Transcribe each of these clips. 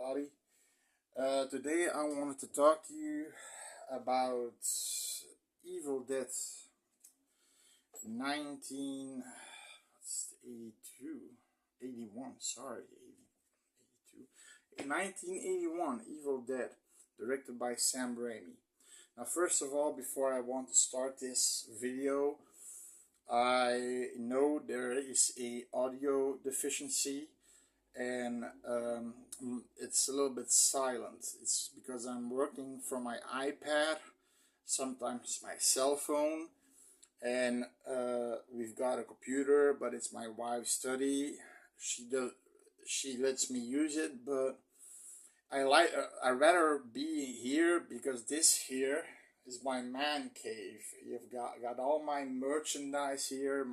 everybody. Today I wanted to talk to you about Evil Dead 1982, 81, sorry, 82. 1981, Evil Dead, directed by Sam Raimi. Now, first of all, before I want to start this video, I know there is a audio deficiency and it's a little bit silent. It's because I'm working from my iPad, sometimes my cell phone, and we've got a computer, but it's my wife's study. She lets me use it, but I rather be here because this here is my man cave. You've got all my merchandise here,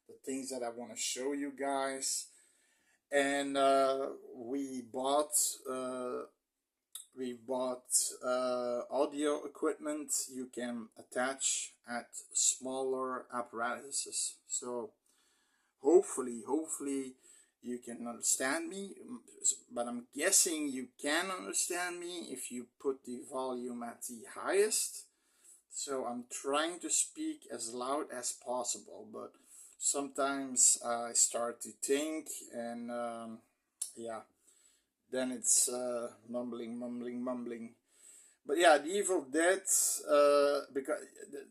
the things that I want to show you guys. And we bought audio equipment you can attach at smaller apparatuses. So hopefully you can understand me, but I'm guessing you can understand me if you put the volume at the highest. So I'm trying to speak as loud as possible, but sometimes I start to think, and yeah, then it's mumbling. But yeah, the Evil Dead, because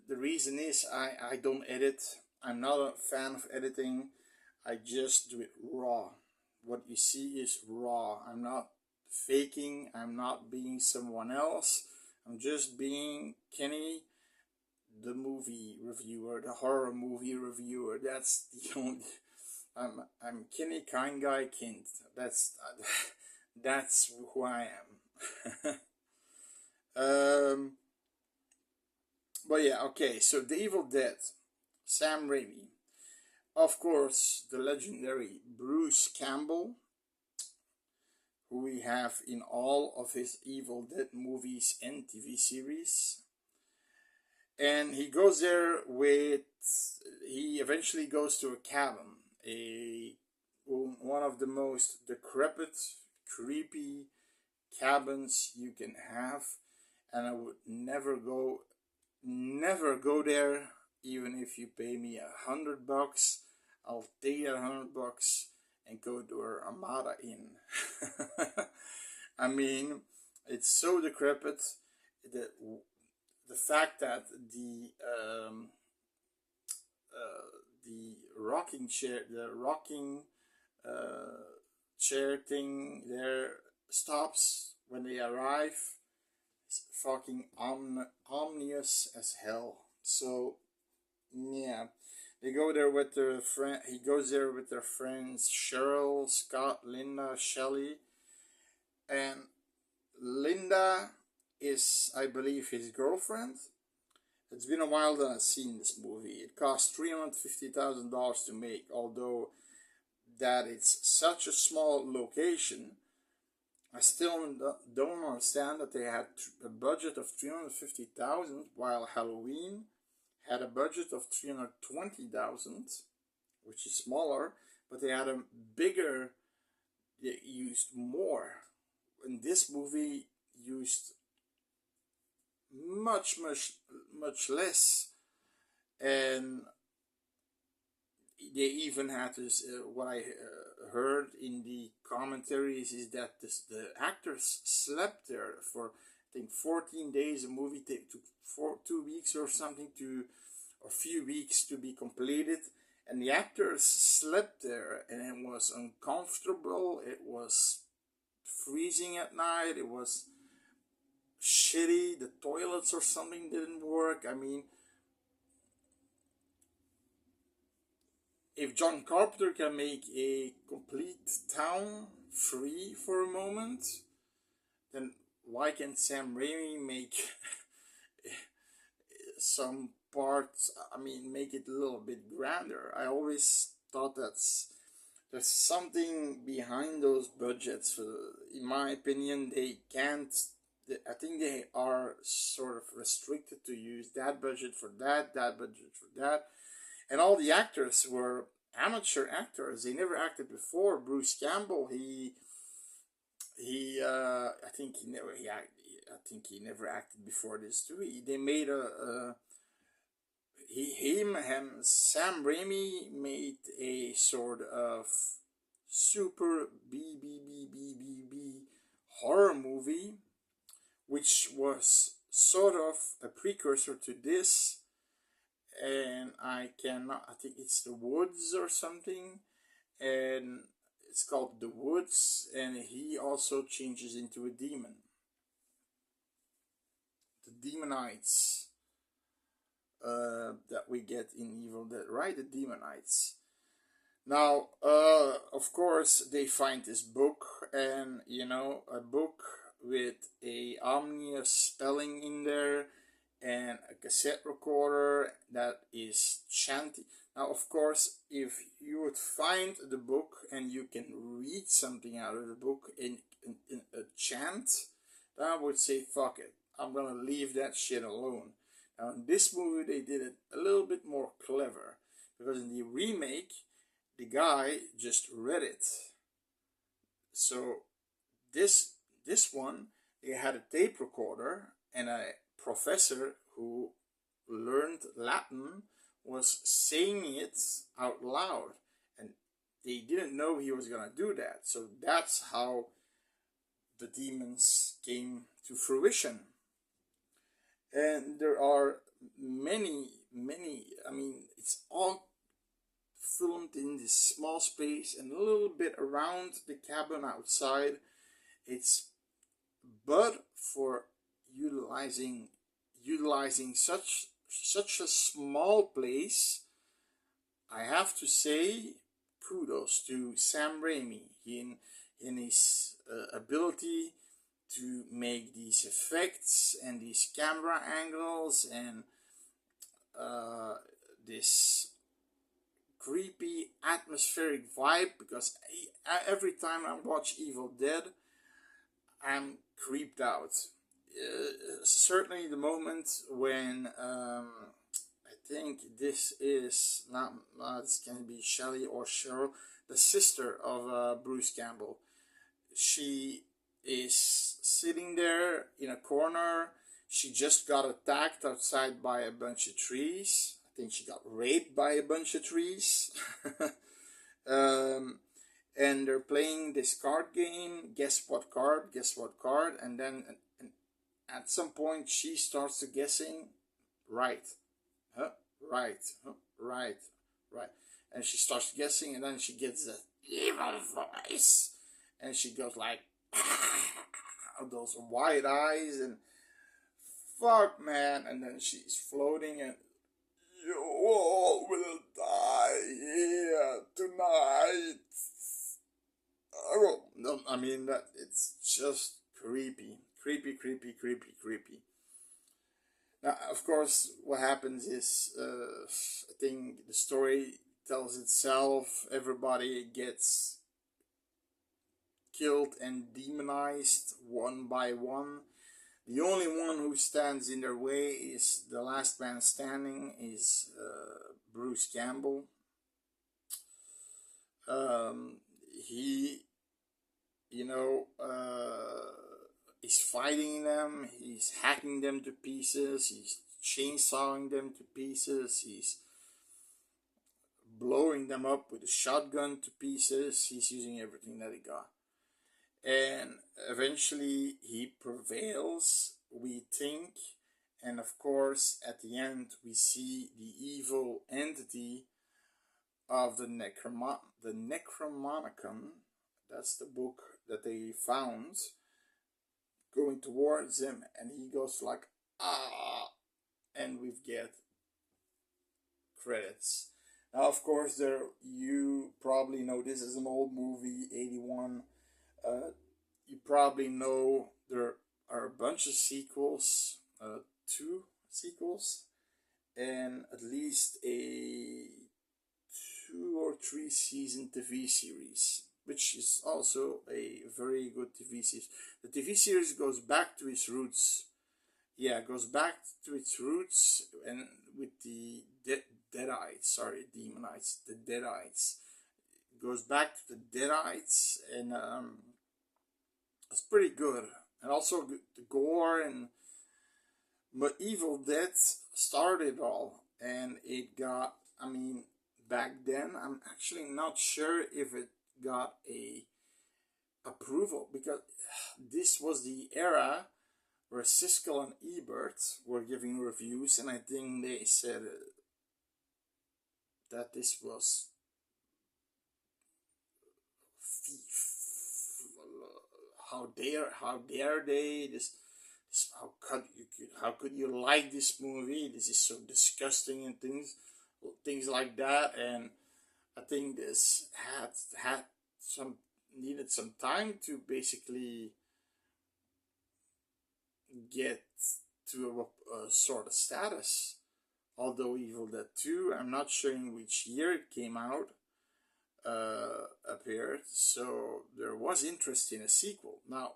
the reason is I don't edit. I'm not a fan of editing. I just do it raw. What you see is raw. I'm not faking. I'm not being someone else. I'm just being Kenny, the movie reviewer, the horror movie reviewer. That's the only. I'm Kenny Kind Guy Kint. That's who I am. But yeah, okay. So the Evil Dead, Sam Raimi, of course, the legendary Bruce Campbell, who we have in all of his Evil Dead movies and TV series. And he goes there he eventually goes to a cabin, one of the most decrepit, creepy cabins you can have. And I would never go there, even if you pay me $100. I'll take that $100 and go to a Ramada Inn. I mean, it's so decrepit that the fact that the rocking chair thing there stops when they arrive. It's fucking ominous as hell. So yeah, they go there with their friend. He goes there with their friends Cheryl, Scott, Linda, Shelley, and Linda is, I believe, his girlfriend. It's been a while that I've seen this movie. It cost $350,000 to make, although that it's such a small location. I still don't understand that they had a budget of $350,000 while Halloween had a budget of $320,000, which is smaller, but they had a bigger. They used more. And this movie used much less, and they even had this. What I heard in the commentaries is that the actors slept there for, I think, 14 days. A movie took 2 weeks or something or a few weeks to be completed, and the actors slept there, and it was uncomfortable. It was freezing at night. It was shitty. The toilets or something didn't work. I mean, if John Carpenter can make a complete town free for a moment, then why can't Sam Raimi make some parts, I mean, make it a little bit grander? I always thought there's something behind those budgets. In my opinion, they can't. I think they are sort of restricted to use that budget for that budget for that. And all the actors were amateur actors. They never acted before. Bruce Campbell, he I think he never I think he never acted before this too. They made Sam Raimi made a sort of super B horror movie, which was sort of a precursor to this. And I think it's The Woods or something, and it's called The Woods, and he also changes into a demon. The Demonites that we get in Evil Dead, right? The Demonites. Now, of course, they find this book, and a book with a ominous spelling in there, and a cassette recorder that is chanting. Now, of course, if you would find the book and you can read something out of the book in a chant, then I would say, fuck it, I'm gonna leave that shit alone. Now, in this movie, they did it a little bit more clever, because in the remake, the guy just read it. So this one, they had a tape recorder, and a professor who learned Latin was saying it out loud, and they didn't know he was gonna do that. So that's how the demons came to fruition. And there are many, I mean, it's all filmed in this small space and a little bit around the cabin outside. It's but for utilizing such a small place, I have to say kudos to Sam Raimi in his ability to make these effects and these camera angles and this creepy atmospheric vibe, because every time I watch Evil Dead, I'm creeped out. Certainly the moment when I think this is not this can be Shelley or Cheryl, the sister of Bruce Campbell. She is sitting there in a corner. She just got attacked outside by a bunch of trees. I think she got raped by a bunch of trees. And they're playing this card game. Guess what card? Guess what card? And then at some point she starts to guessing. Right. Huh? Right. Huh? Right. Right. And she starts guessing, and then she gets the evil voice. And she goes like, those wide eyes, and fuck, man. And then she's floating, and you all will die here tonight. Oh, no, I mean, that it's just creepy. Now, of course, what happens is, I think the story tells itself. Everybody gets killed and demonized one by one. The only one who stands in their way is the last man standing, is Bruce Campbell. He, is fighting them. He's hacking them to pieces. He's chainsawing them to pieces. He's blowing them up with a shotgun to pieces. He's using everything that he got. And eventually he prevails, we think, and of course at the end we see the evil entity of the Necronomicon, that's the book that they found, going towards him, and he goes like, ah, and we get credits. Now, of course, you probably know this is an old movie, 81. You probably know there are a bunch of sequels, 2 sequels, and at least a 2 or 3 season TV series, which is also a very good TV series. The TV series goes back to its roots. Yeah, goes back to its roots, and with the Deadites, Demonites, the Deadites. It goes back to the Deadites, and pretty good, and also the gore. And but Evil Dead started all, and it got, I mean, back then I'm actually not sure if it got a approval, because this was the era where Siskel and Ebert were giving reviews, and I think they said that this was how dare they this how could you like this movie, this is so disgusting, and things like that. And I think this had some needed some time to basically get to a sort of status. Although Evil Dead 2, I'm not sure in which year it came out, appeared, so there was interest in a sequel. Now,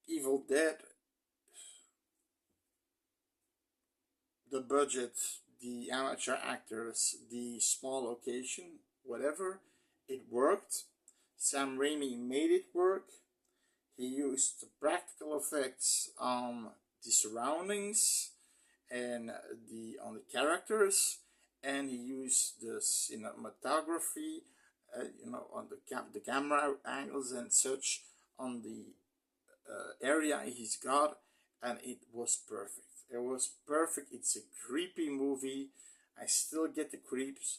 Evil Dead, the budget, the amateur actors, the small location, whatever, it worked. Sam Raimi made it work. He used the practical effects on the surroundings and on the characters, and he used the cinematography, on the camera angles and such on the area he's got, and it was perfect. It was perfect. It's a creepy movie. I still get the creeps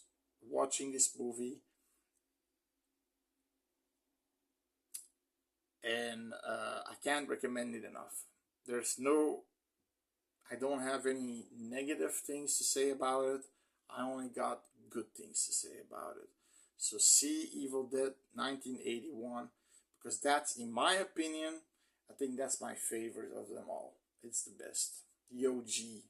watching this movie, and I can't recommend it enough. I don't have any negative things to say about it. I only got good things to say about it. So see Evil Dead 1981, because that's, in my opinion, I think that's my favorite of them all. It's the best. The OG.